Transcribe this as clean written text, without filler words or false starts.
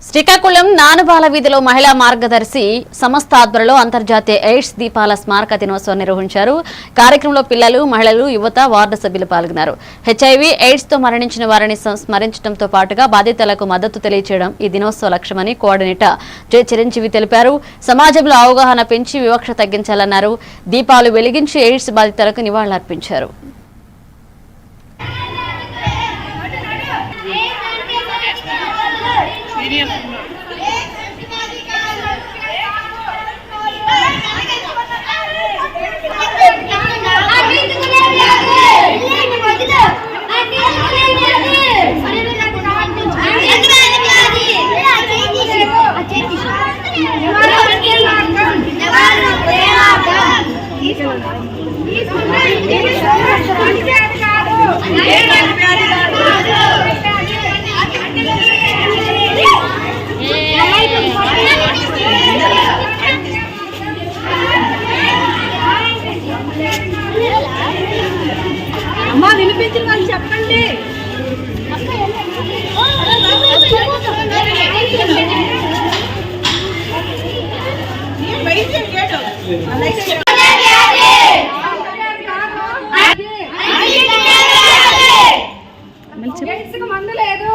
శ్రీకాకుళం నానుబాల వీధిలో మహిళా మార్గదర్శి సంస్థ ఆధ్వర్యంలో అంతర్జాతీయ ఎయిడ్స్ దీపాల స్మారక దినోత్సవం నిర్వహించారు. కార్యక్రమంలో పిల్లలు, మహిళలు, యువత, వార్డు సభ్యులు పాల్గొన్నారు. హెచ్ఐవి ఎయిడ్స్ తో మరణించిన వారిని స్మరించడంతో పాటుగా బాధితులకు మద్దతు తెలియజేయడం ఈ దినోత్సవ లక్ష్యమని కోఆర్డినేటర్ జె చిరంజీవి తెలిపారు. సమాజంలో అవగాహన పెంచి వివక్ష తగ్గించాలన్నారు. దీపాలు వెలిగించి ఎయిడ్స్ బాధితులకు నివాళులర్పించారు. అమ్మా వినిపించిందని చెప్పండి. మందు లేదు.